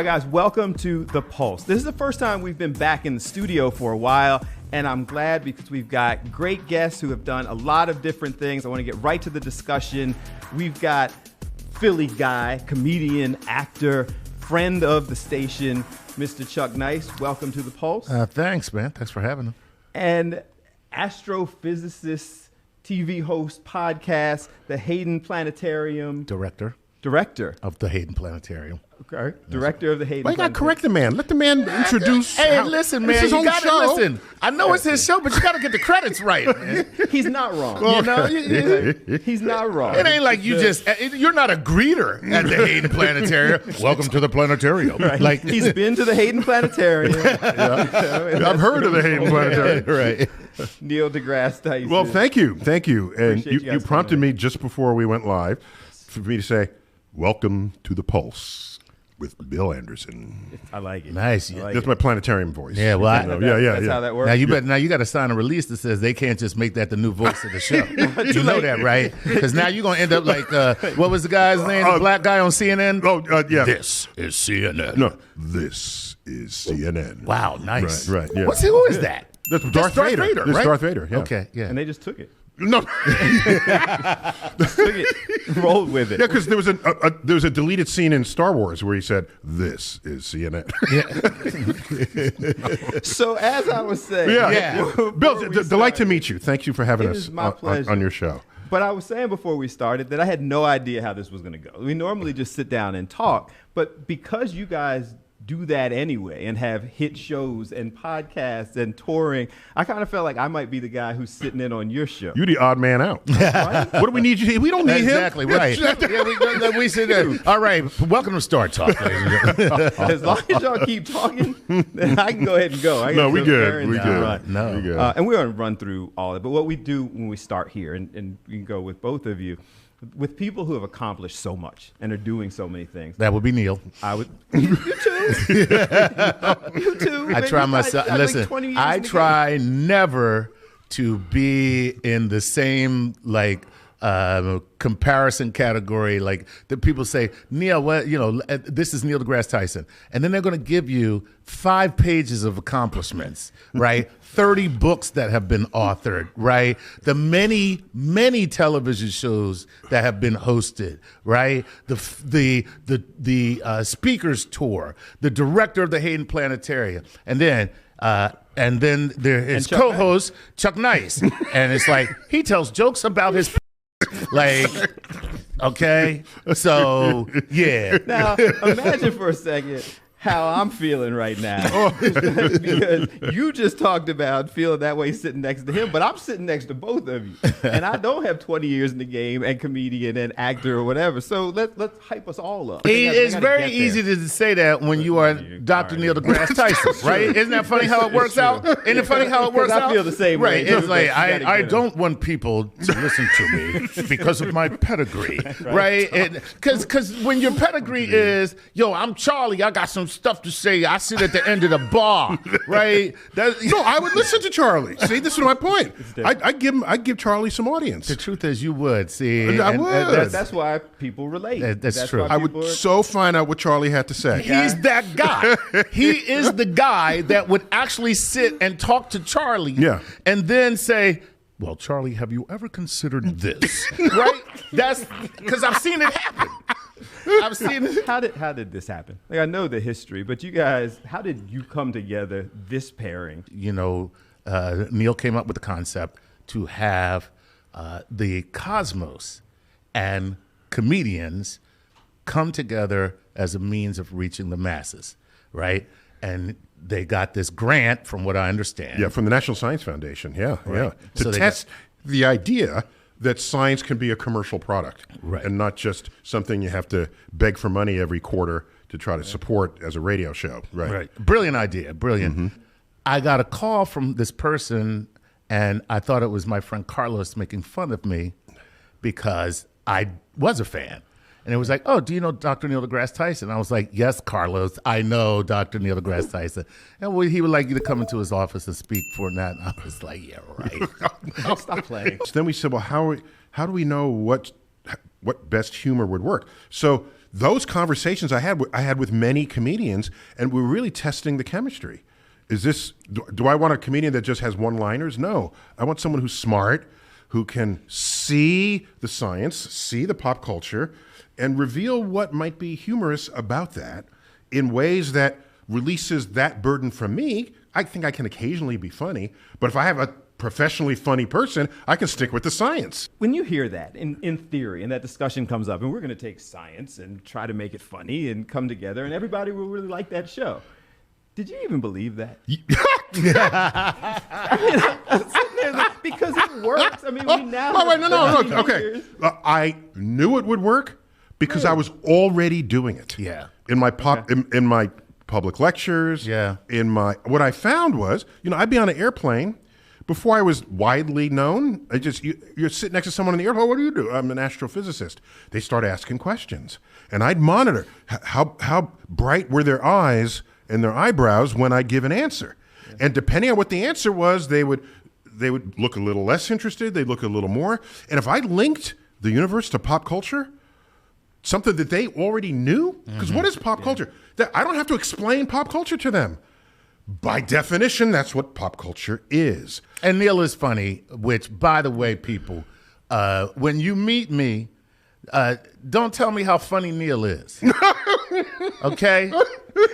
right, guys, welcome to The Pulse. This is the first time we've been back in the studio for a while, and I'm glad because we've got great guests who have done a lot of different things. I want to get right to the discussion. We've got Philly guy, comedian, actor, friend of the station, Mr. Chuck Nice. Welcome to The Pulse. Thanks, man. Thanks for having him. And astrophysicist, TV host, podcast, the Hayden Planetarium. Director Of the Hayden Planetarium. Okay. Director of the Hayden Why you got to correct the man? Let the man introduce. Hey, listen, man. His You own got to show. listen. I know it's his show, but you got to get the credits right, man. He's not wrong. You know, He's not wrong. it ain't like you're not a greeter at the Hayden Planetarium. Welcome to the planetarium. Right. Like he's been to the Hayden Planetarium. I've heard of the Hayden Planetarium. right. Neil deGrasse Tyson. Well, thank you. And Appreciate you you guys prompted coming me just before we went live for me to say, welcome to The Pulse with Bill Anderson. I like it. Nice. I like That's it. my planetarium voice. Yeah, well, That's how that works. Now you got to sign a release that says they can't just make that the new voice of the show. You know that, right? Because now you're gonna end up like what was the guy's name? The black guy on CNN. Yeah. This is CNN. No, this is CNN. Wow, nice. Right, yeah. Who is that? That's Darth Vader. Vader, That's right? Darth Vader, yeah. Okay, yeah. And they just took it. No. Took it. Rolled with it. Yeah, because there was a deleted scene in Star Wars where he said, "This is CNN." So as I was saying, Bill, delight to meet you. Thank you for having It us is my pleasure. on your show. But I was saying before we started that I had no idea how this was going to go. We normally just sit down and talk, but because you guys do that anyway and have hit shows and podcasts and touring, I kind of felt like I might be the guy who's sitting in on your show. You're the odd man out. Right? What do we need you to? We don't need Exactly, him. right. Yeah, we said that. All right, welcome to StarTalk. As long as y'all keep talking, then I can go ahead and go. I No, got we some good. errands We to good. run. No. We good. And we're going to run through all of it. But what we do when we start here, and we can go with both of you, with people who have accomplished so much and are doing so many things. That would be Neil. I would. You too. You too. I Man, try you myself. got like Listen, 20 years I in the try never to be in the same comparison category. Like the people say, Neil, this is Neil deGrasse Tyson, and then they're going to give you 5 pages of accomplishments, right? 30 books that have been authored, right? The many, many television shows that have been hosted, right? The speakers tour, the director of the Hayden Planetarium, and then there his co-host Chuck Nice, and it's like he tells jokes about his like. Okay, so yeah. Now imagine for a second how I'm feeling right now. Because you just talked about feeling that way sitting next to him, but I'm sitting next to both of you. And I don't have 20 years in the game and comedian and actor or whatever. So let's hype us all up. It's very easy to say that when you are Dr. Neil deGrasse Tyson, right? Isn't that funny how it works out? Isn't it funny how it works out? I feel the same way. Right. It's like, I don't want people to listen to me because of my pedigree, right? Because when your pedigree is, yo, I'm Charlie, I got some stuff to say. I sit at the end of the bar, right? No, I would listen to Charlie. See, this is my point. I'd give Charlie some audience. The truth is, you would see. I would. That's why people relate. That's true. I would so find out what Charlie had to say. He's that guy. He is the guy that would actually sit and talk to Charlie, and then say, well, Charlie, have you ever considered this? Right? That's because I've seen it happen. I've seen it. How did this happen? Like, I know the history, but you guys, how did you come together, this pairing? Neil came up with the concept to have the cosmos and comedians come together as a means of reaching the masses, right? And they got this grant, from what I understand. Yeah, from the National Science Foundation. Yeah. So to test the idea that science can be a commercial product, right, and not just something you have to beg for money every quarter to try to support as a radio show. Right. Brilliant idea. Brilliant. Mm-hmm. I got a call from this person, and I thought it was my friend Carlos making fun of me because I was a fan. And it was like, oh, do you know Dr. Neil deGrasse Tyson? I was like, yes, Carlos, I know Dr. Neil deGrasse Tyson. And he would like you to come into his office and speak for that. And I was like, yeah, right. Stop playing. So then we said, well, how do we know what best humor would work? So those conversations I had with many comedians, and we're really testing the chemistry. Do I want a comedian that just has one-liners? No. I want someone who's smart, who can see the science, see the pop culture, and reveal what might be humorous about that in ways that releases that burden from me. I think I can occasionally be funny, but if I have a professionally funny person, I can stick with the science. When you hear that in theory, and that discussion comes up, and we're going to take science and try to make it funny and come together, and everybody will really like that show. Did you even believe that? I'm sitting there like, because it works. I mean, we now. No. Okay, I knew it would work because I was already doing it. Yeah. In my in my public lectures. Yeah. What I found was, I'd be on an airplane. Before I was widely known, you're sitting next to someone in the airport. What do you do? I'm an astrophysicist. They start asking questions, and I'd monitor how bright were their eyes and their eyebrows when I give an answer. Yeah. And depending on what the answer was, they would look a little less interested. They'd look a little more. And if I linked the universe to pop culture, something that they already knew, because what is pop culture? I don't have to explain pop culture to them. By definition, that's what pop culture is. And Neil is funny, which, by the way, people, when you meet me, don't tell me how funny Neil is. Okay?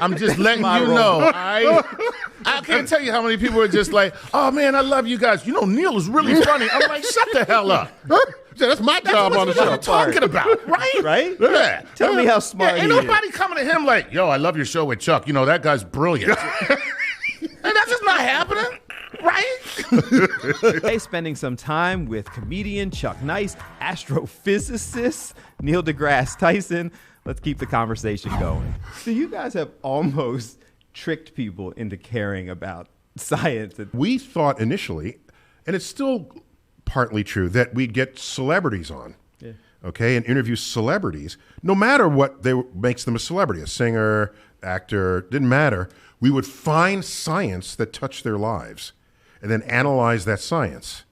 I'm just letting you know. I can't tell you how many people are just like, oh, man, I love you guys. Neil is really funny. I'm like, shut the hell up. Yeah, that's my job on the show. What I'm talking about, right? Right? Yeah. Tell me how smart he ain't is. nobody coming to him like, yo, I love your show with Chuck. That guy's brilliant. And that's just not happening, right? Today, spending some time with comedian Chuck Nice, astrophysicist Neil deGrasse Tyson. Let's keep the conversation going. So you guys have almost tricked people into caring about science. We thought initially, and it's still partly true, that we'd get celebrities on, okay, and interview celebrities. No matter what makes them a celebrity, a singer, actor, didn't matter. We would find science that touched their lives and then analyze that science.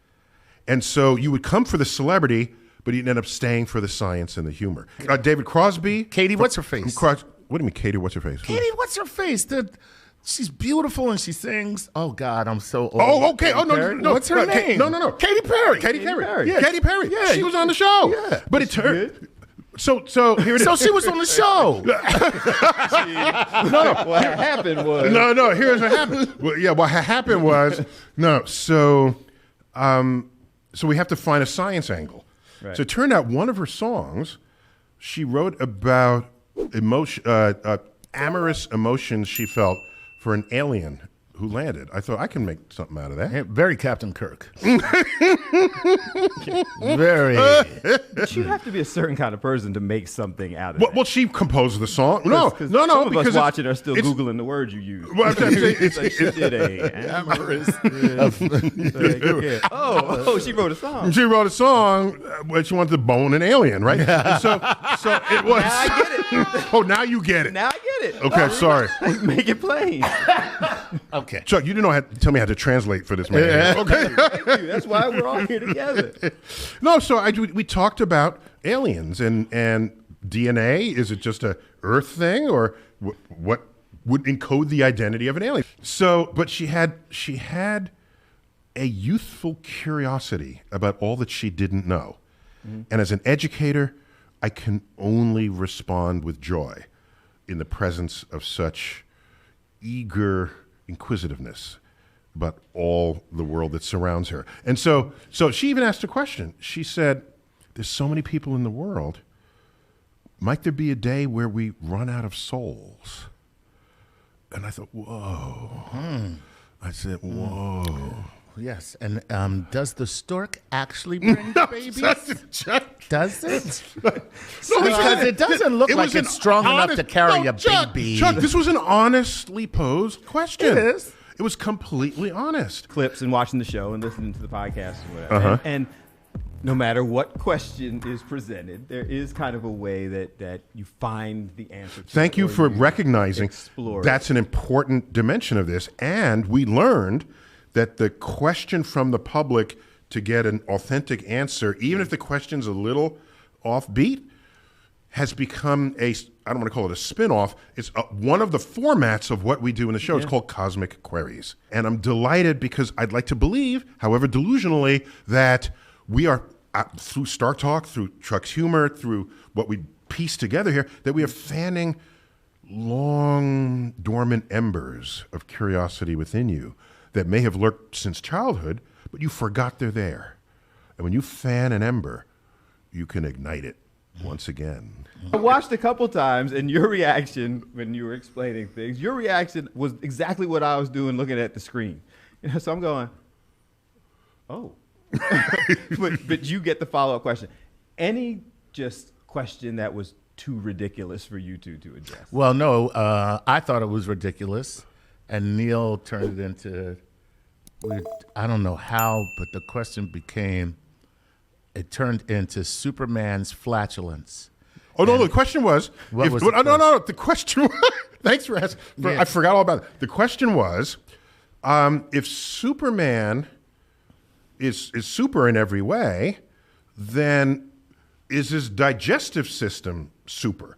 And so you would come for the celebrity, but you'd end up staying for the science and the humor. David Crosby. Katie, what's her face? What do you mean, Katie, what's her face? Katie, what's her face? She's beautiful and she sings. Oh, God, I'm so old. Oh, okay. Katy Perry? No. What's her name? No. Katy Perry. Katy Perry. Yeah. Katy Perry. Yeah. She was on the show. Yeah. But it turned... So here it is. So she was on the show. What happened was... No, here's what happened. What happened was... So we have to find a science angle. Right. So it turned out one of her songs, she wrote about amorous emotions she felt for an alien who landed. I thought, I can make something out of that. Very Captain Kirk. Very. But you have to be a certain kind of person to make something out of it. Well, she composed the song. No, Some because of us watching are still Googling the words you use. Well, It's like she did amorous. She wrote a song. She wrote a song where she wanted to bone an alien, right? And so it was. Now I get it. Oh, now you get it. Now I get it. Okay, sorry. Make it plain. Okay. Chuck, you didn't know how to tell me how to translate for this man. Yeah. Okay. Thank you. That's why we're all here together. No, so we talked about aliens and DNA. Is it just a Earth thing, or what would encode the identity of an alien? So, but she had a youthful curiosity about all that she didn't know. Mm-hmm. And as an educator, I can only respond with joy in the presence of such eager inquisitiveness about all the world that surrounds her. And so she even asked a question. She said, there's so many people in the world. Might there be a day where we run out of souls? And I thought, whoa. I said, whoa. Yes, and does the stork actually bring babies? Does it? Because it doesn't look like it's strong enough to carry a baby. Chuck, this was an honestly posed question. It is. It was completely honest. Clips and watching the show and listening to the podcast or whatever. And no matter what question is presented, there is kind of a way that you find the answer to. Thank you for recognizing that's an it. important dimension of this. And we learned that the question from the public to get an authentic answer, even if the question's a little offbeat, has become I don't want to call it a spin-off. It's one of the formats of what we do in the show. It's called Cosmic Queries. And I'm delighted because I'd like to believe, however delusionally, that we are, through StarTalk, through Chuck's humor, through what we piece together here, that we are fanning long dormant embers of curiosity within you that may have lurked since childhood, but you forgot they're there. And when you fan an ember, you can ignite it once again. I watched a couple times, and your reaction when you were explaining things, your reaction was exactly what I was doing looking at the screen. So I'm going, oh. but you get the follow-up question. Any just question that was too ridiculous for you two to address? Well, no, I thought it was ridiculous, and Neil turned it into, I don't know how, but the question it turned into Superman's flatulence. Oh, no, the question was... The question was... Thanks for asking. Yeah. I forgot all about it. The question was, if Superman is super in every way, then is his digestive system super?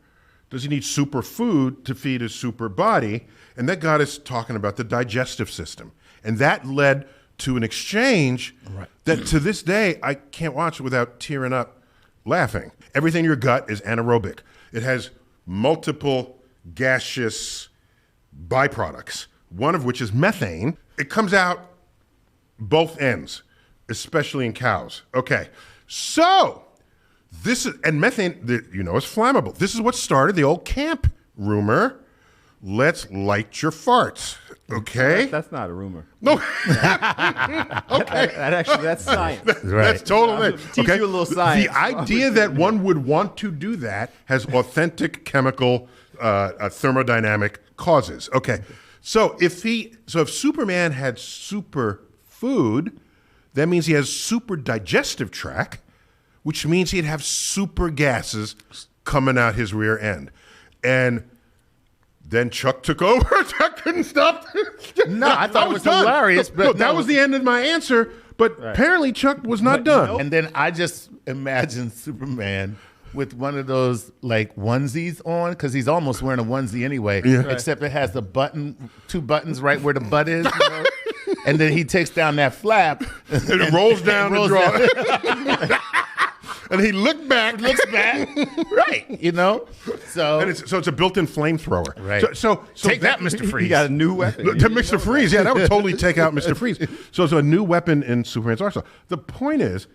Does he need super food to feed his super body? And that got us talking about the digestive system. And that led to an exchange that to this day, I can't watch without tearing up laughing. Everything in your gut is anaerobic. It has multiple gaseous byproducts, one of which is methane. It comes out both ends, especially in cows. Okay, so and methane, is flammable. This is what started the old camp rumor. Let's light your farts. Okay? That's not a rumor. No. Okay. That's science. That's totally teach you a little science. The idea that one would want to do that has authentic chemical thermodynamic causes. Okay. So if Superman had super food, that means he has super digestive tract, which means he'd have super gases coming out his rear end. And then Chuck took over. Chuck couldn't stop. No, I thought it was hilarious. But that was the end of my answer. But apparently Chuck was not done. And then I just imagined Superman with one of those like onesies on, because he's almost wearing a onesie anyway, except it has two buttons right where the butt is. And then he takes down that flap. And it rolls down the drawer. And he looks back, right? So it's a built-in flamethrower. Right. So take that, Mr. Freeze. He got a new weapon. To Mr. Freeze, that would totally take out Mr. Freeze. So it's a new weapon in Superman's arsenal. The point is,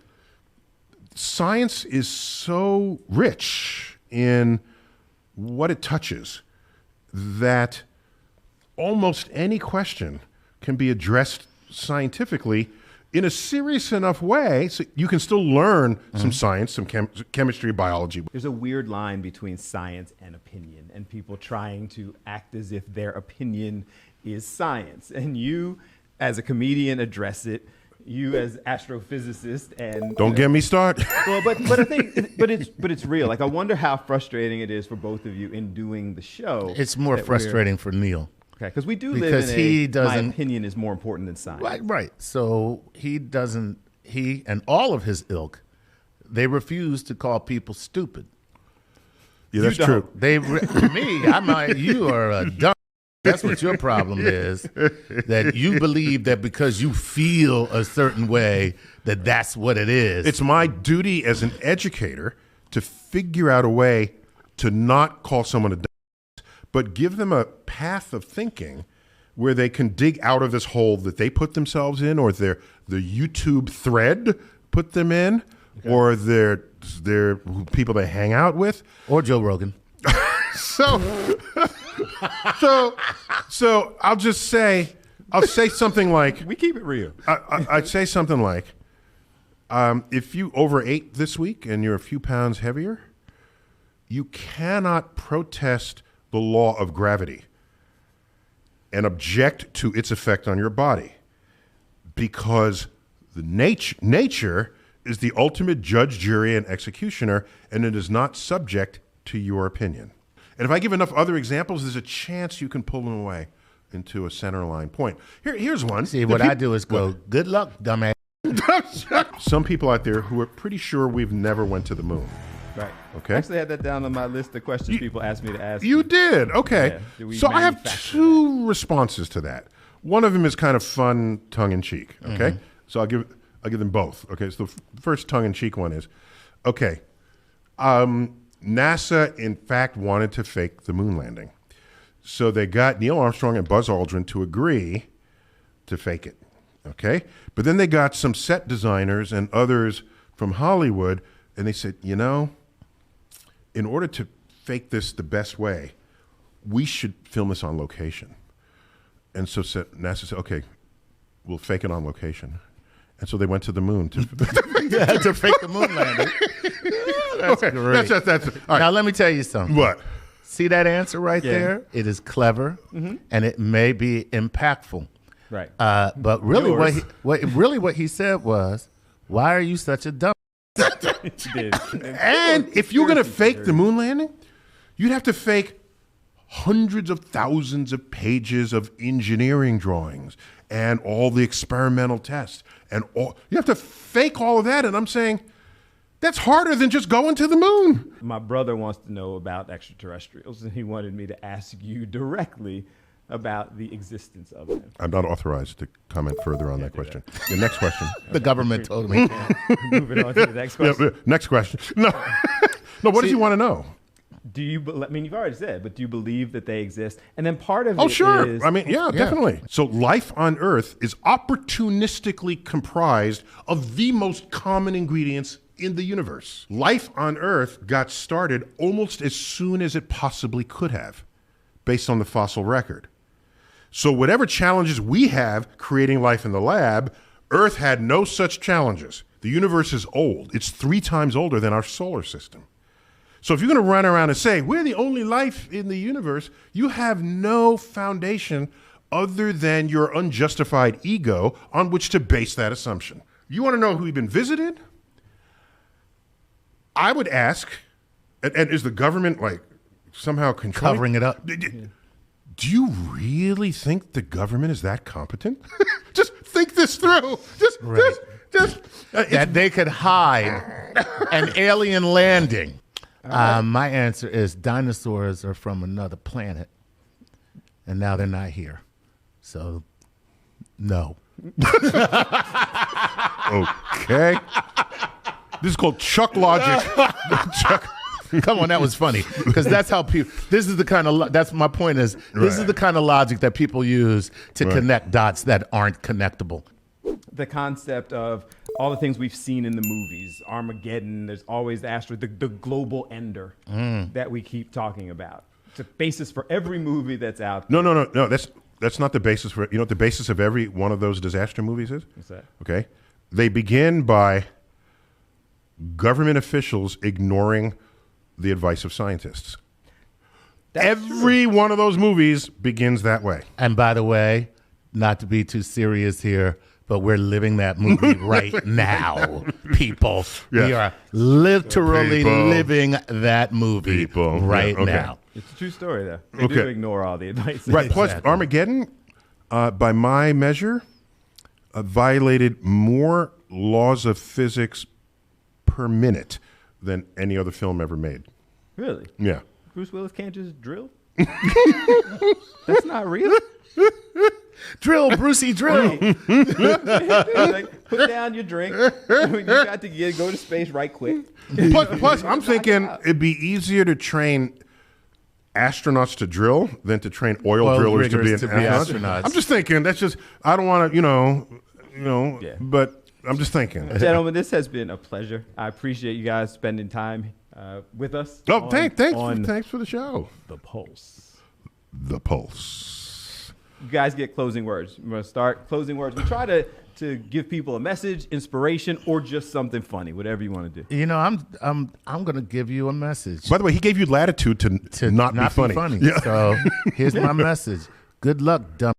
science is so rich in what it touches that almost any question can be addressed scientifically in a serious enough way so you can still learn some science, some chemistry, biology. There's a weird line between science and opinion, and people trying to act as if their opinion is science. And you, as a comedian, address it. You, as astrophysicist, and don't get me started. Well, but I think, it's real. Like, I wonder how frustrating it is for both of you in doing the show. It's more frustrating for Neil. Okay, because we do live in my opinion is more important than science. Right. So he and all of his ilk, they refuse to call people stupid. Yeah, that's true. You are a dumb. That's what your problem is, that you believe that because you feel a certain way, that's what it is. It's my duty as an educator to figure out a way to not call someone a dumb, but give them a path of thinking where they can dig out of this hole that they put themselves in, or the YouTube thread put them in, or their people they hang out with. Or Joe Rogan. So I'll say something like, we keep it real. I'd say something like, if you overate this week and you're a few pounds heavier, you cannot protest the law of gravity and object to its effect on your body, because the nature is the ultimate judge, jury, and executioner, and it is not subject to your opinion. And if I give enough other examples, there's a chance you can pull them away into a centerline point. Here's one. See, what I do is go, good luck, dumbass. Some people out there who are pretty sure we've never went to the moon. Right. Okay. I actually had that down on my list of questions people asked me to ask. You did. Okay. Yeah. So I have two responses to that. One of them is kind of fun, tongue-in-cheek. Okay. So I'll give them both. Okay. So the first tongue-in-cheek one is, okay, NASA in fact wanted to fake the moon landing, so they got Neil Armstrong and Buzz Aldrin to agree to fake it. Okay. But then they got some set designers and others from Hollywood, and they said, you know, in order to fake this the best way, we should film this on location. And so NASA said, okay, we'll fake it on location. And so they went to the moon to, to fake the moon landing. That's great. That's all right. Now, let me tell you something. What? See that answer right there? It is clever, and it may be impactful. Right. But really, what he said was, why are you such a dumb? And if you're going to fake the moon landing, you'd have to fake hundreds of thousands of pages of engineering drawings and all the experimental tests and all. You have to fake all of that. And I'm saying that's harder than just going to the moon. My brother wants to know about extraterrestrials, and he wanted me to ask you directly about the existence of them. I'm not authorized to comment further on that question. The next question. The government told me. Moving on to the next question. Next question. No, no. What does he want to know? Do you? I mean, you've already said, but do you believe that they exist? And then part of Oh, it sure. is, I mean, yeah, definitely. So life on Earth is opportunistically comprised of the most common ingredients in the universe. Life on Earth got started almost as soon as it possibly could have, based on the fossil record. So whatever challenges we have creating life in the lab, Earth had no such challenges. The universe is old. It's 3 times older than our solar system. So if you're going to run around and say, we're the only life in the universe, you have no foundation other than your unjustified ego on which to base that assumption. You want to know who we've been visited? I would ask, and is the government like somehow controlling? Covering it up. Do you really think the government is that competent? Just think this through. That they could hide an alien landing. My answer is dinosaurs are from another planet, and now they're not here. So, no. Okay. This is called Chuck logic. Chuck. Come on, that was funny because that's how people. This is the kind of. That's my point. Is this is the kind of logic that people use to connect dots that aren't connectable. The concept of all the things we've seen in the movies, Armageddon. There's always the global ender that we keep talking about. It's a basis for every movie that's out there. No. That's not the basis for. You know what the basis of every one of those disaster movies is? What's that? Okay, they begin by government officials ignoring the advice of scientists. Every one of those movies begins that way. And by the way, not to be too serious here, but we're living that movie right now, people. Yes. We are literally living that movie right now. It's a true story, though. They do ignore all the advice. Right. Plus, Armageddon, by my measure, violated more laws of physics per minute than any other film ever made. Really? Yeah. Bruce Willis can't just drill? That's not real. Drill, Brucey, drill. Like, put down your drink. You got to go to space right quick. Plus, I'm thinking it'd be easier to train astronauts to drill than to train oil drillers to be astronauts. I'm just thinking. That's just. I don't want to. But I'm just thinking. Gentlemen, this has been a pleasure. I appreciate you guys spending time with us. Oh, thanks for the show. The Pulse. The Pulse. You guys get closing words. We're going to start closing words. We try to give people a message, inspiration, or just something funny, whatever you want to do. You know, I'm going to give you a message. By the way, he gave you latitude to not be funny. Yeah. So here's my message. Good luck, dumb.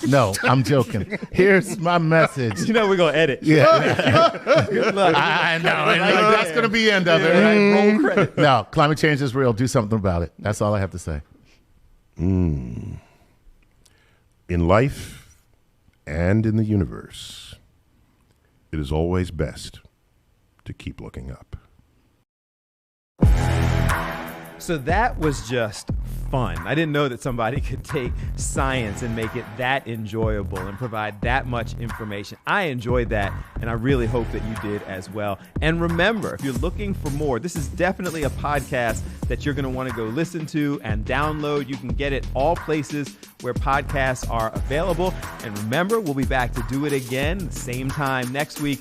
No, I'm joking. Here's my message. You know we're going to edit. Yeah. Good luck. I know. That's going to be the end of it. Right? Roll credit. No, climate change is real. Do something about it. That's all I have to say. In life and in the universe, it is always best to keep looking up. So that was just fun. I didn't know that somebody could take science and make it that enjoyable and provide that much information. I enjoyed that, and I really hope that you did as well. And remember, if you're looking for more, this is definitely a podcast that you're going to want to go listen to and download. You can get it all places where podcasts are available. And remember, we'll be back to do it again, same time next week.